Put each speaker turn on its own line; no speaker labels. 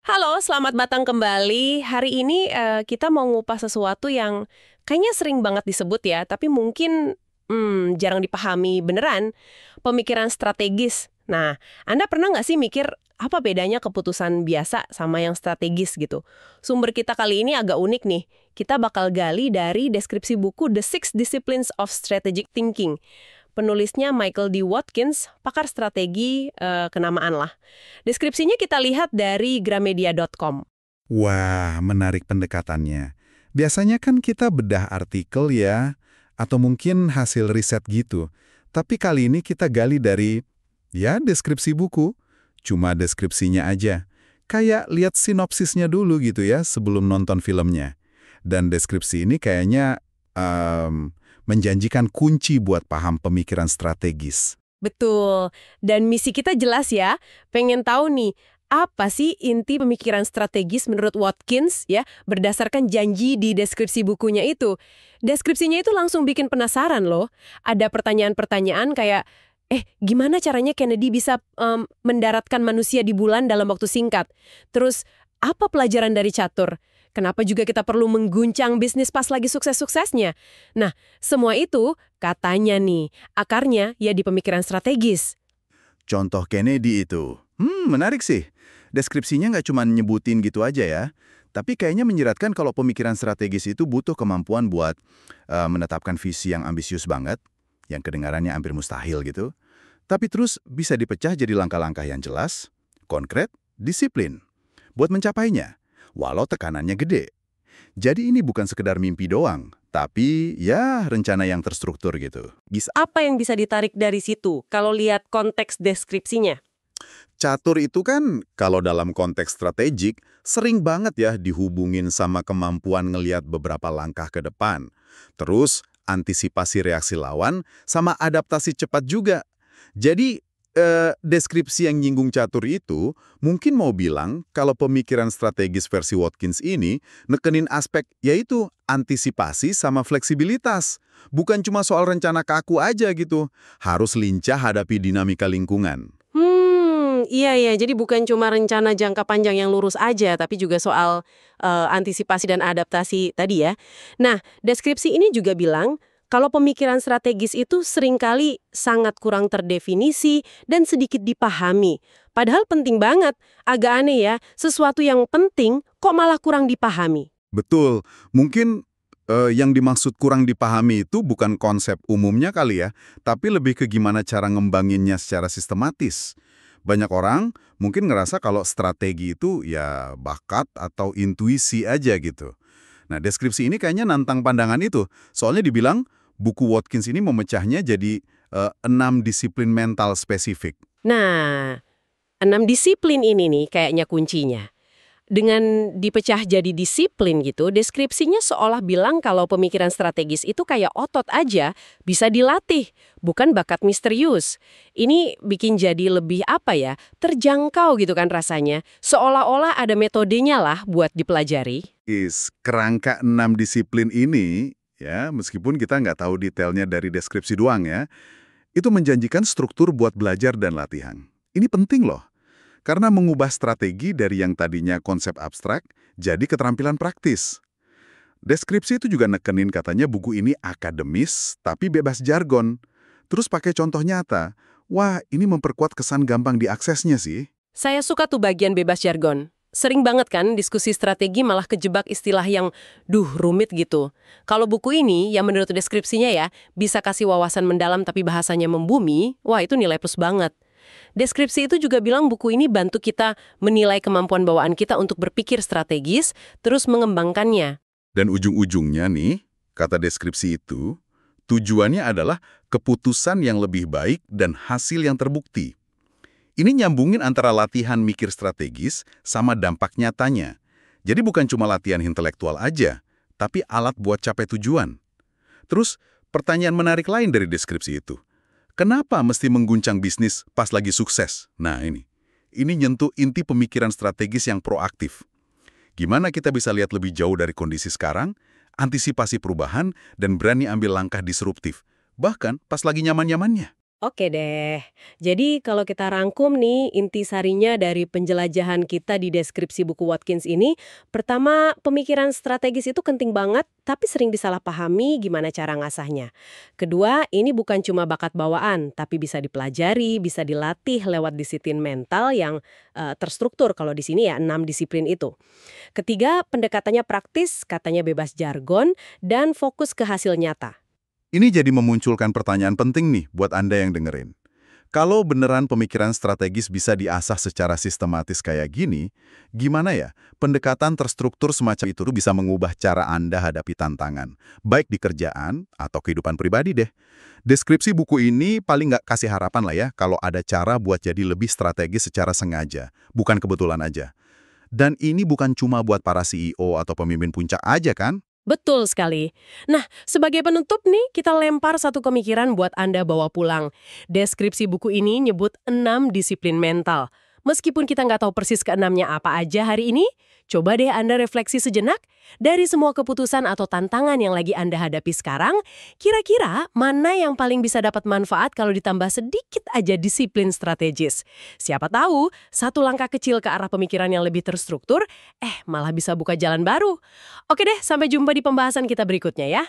Halo, selamat datang kembali. Hari ini kita mau ngupas sesuatu yang kayaknya sering banget disebut ya, tapi mungkin jarang dipahami beneran. Pemikiran strategis. Nah, Anda pernah nggak sih mikir apa bedanya keputusan biasa sama yang strategis gitu? Sumber kita kali ini agak unik nih. Kita bakal gali dari deskripsi buku The Six Disciplines of Strategic Thinking. Penulisnya Michael D. Watkins, pakar strategi kenamaan lah. Deskripsinya kita lihat dari gramedia.com.
Wah, menarik pendekatannya. Biasanya kan kita bedah artikel ya, atau mungkin hasil riset gitu. Tapi kali ini kita gali dari, ya deskripsi buku. Cuma deskripsinya aja. Kayak lihat sinopsisnya dulu gitu ya, sebelum nonton filmnya. Dan deskripsi ini kayaknya menjanjikan kunci buat paham pemikiran strategis.
Betul. Dan misi kita jelas ya. Pengen tahu nih, apa sih inti pemikiran strategis menurut Watkins ya, berdasarkan janji di deskripsi bukunya itu. Deskripsinya itu langsung bikin penasaran loh. Ada pertanyaan-pertanyaan kayak, gimana caranya Kennedy bisa mendaratkan manusia di bulan dalam waktu singkat? Terus, apa pelajaran dari catur? Kenapa juga kita perlu mengguncang bisnis pas lagi sukses-suksesnya? Nah, semua itu katanya nih, akarnya ya di pemikiran strategis.
Contoh Kennedy itu. Menarik sih. Deskripsinya nggak cuma nyebutin gitu aja ya. Tapi kayaknya menyeratkan kalau pemikiran strategis itu butuh kemampuan buat menetapkan visi yang ambisius banget, yang kedengarannya hampir mustahil gitu. Tapi terus bisa dipecah jadi langkah-langkah yang jelas, konkret, disiplin. Buat mencapainya, walau tekanannya gede. Jadi ini bukan sekedar mimpi doang, tapi ya rencana yang terstruktur gitu.
Apa yang bisa ditarik dari situ kalau lihat konteks deskripsinya?
Catur itu kan kalau dalam konteks strategik sering banget ya dihubungin sama kemampuan ngelihat beberapa langkah ke depan. Terus antisipasi reaksi lawan sama adaptasi cepat juga. Jadi deskripsi yang nyinggung catur itu mungkin mau bilang kalau pemikiran strategis versi Watkins ini nekenin aspek yaitu antisipasi sama fleksibilitas. Bukan cuma soal rencana kaku aja gitu, harus lincah hadapi dinamika lingkungan.
Iya, jadi bukan cuma rencana jangka panjang yang lurus aja, tapi juga soal antisipasi dan adaptasi tadi ya. Nah, deskripsi ini juga bilang, kalau pemikiran strategis itu seringkali sangat kurang terdefinisi dan sedikit dipahami. Padahal penting banget, agak aneh ya, sesuatu yang penting kok malah kurang dipahami.
Betul, mungkin yang dimaksud kurang dipahami itu bukan konsep umumnya kali ya, tapi lebih ke gimana cara ngembanginnya secara sistematis. Banyak orang mungkin ngerasa kalau strategi itu ya bakat atau intuisi aja gitu. Nah, deskripsi ini kayaknya nantang pandangan itu. Soalnya dibilang buku Watkins ini memecahnya jadi 6 disiplin mental spesifik.
Nah, 6 disiplin ini nih kayaknya kuncinya. Dengan dipecah jadi disiplin gitu, deskripsinya seolah bilang kalau pemikiran strategis itu kayak otot aja, bisa dilatih, bukan bakat misterius. Ini bikin jadi lebih terjangkau gitu kan rasanya. Seolah-olah ada metodenya lah buat dipelajari.
Kerangka 6 disiplin ini, ya meskipun kita nggak tahu detailnya dari deskripsi doang ya, itu menjanjikan struktur buat belajar dan latihan. Ini penting loh. Karena mengubah strategi dari yang tadinya konsep abstrak jadi keterampilan praktis. Deskripsi itu juga nekenin katanya buku ini akademis tapi bebas jargon. Terus pakai contoh nyata. Wah, ini memperkuat kesan gampang diaksesnya sih.
Saya suka tuh bagian bebas jargon. Sering banget kan diskusi strategi malah kejebak istilah yang rumit gitu. Kalau buku ini, yang menurut deskripsinya ya, bisa kasih wawasan mendalam tapi bahasanya membumi, wah itu nilai plus banget. Deskripsi itu juga bilang buku ini bantu kita menilai kemampuan bawaan kita untuk berpikir strategis, terus mengembangkannya.
Dan ujung-ujungnya nih, kata deskripsi itu, tujuannya adalah keputusan yang lebih baik dan hasil yang terbukti. Ini nyambungin antara latihan mikir strategis sama dampak nyatanya. Jadi bukan cuma latihan intelektual aja, tapi alat buat capai tujuan. Terus, pertanyaan menarik lain dari deskripsi itu. Kenapa mesti mengguncang bisnis pas lagi sukses? Nah ini nyentuh inti pemikiran strategis yang proaktif. Gimana kita bisa lihat lebih jauh dari kondisi sekarang, antisipasi perubahan, dan berani ambil langkah disruptif, bahkan pas lagi nyaman-nyamannya.
Oke deh. Jadi kalau kita rangkum nih intisarinya dari penjelajahan kita di deskripsi buku Watkins ini, pertama pemikiran strategis itu penting banget, tapi sering disalahpahami gimana cara ngasahnya. Kedua, ini bukan cuma bakat bawaan, tapi bisa dipelajari, bisa dilatih lewat disiplin mental yang terstruktur kalau di sini ya 6 disiplin itu. Ketiga, pendekatannya praktis, katanya bebas jargon, dan fokus ke hasil nyata.
Ini jadi memunculkan pertanyaan penting nih buat Anda yang dengerin. Kalau beneran pemikiran strategis bisa diasah secara sistematis kayak gini, gimana ya pendekatan terstruktur semacam itu bisa mengubah cara Anda hadapi tantangan, baik di kerjaan atau kehidupan pribadi deh. Deskripsi buku ini paling nggak kasih harapan lah ya kalau ada cara buat jadi lebih strategis secara sengaja, bukan kebetulan aja. Dan ini bukan cuma buat para CEO atau pemimpin puncak aja kan?
Betul sekali. Nah, sebagai penutup nih, kita lempar satu pemikiran buat Anda bawa pulang. Deskripsi buku ini nyebut 6 disiplin mental. Meskipun kita nggak tahu persis keenamnya apa aja hari ini, coba deh Anda refleksi sejenak. Dari semua keputusan atau tantangan yang lagi Anda hadapi sekarang, kira-kira mana yang paling bisa dapat manfaat kalau ditambah sedikit aja disiplin strategis? Siapa tahu, satu langkah kecil ke arah pemikiran yang lebih terstruktur, malah bisa buka jalan baru. Oke deh, sampai jumpa di pembahasan kita berikutnya ya.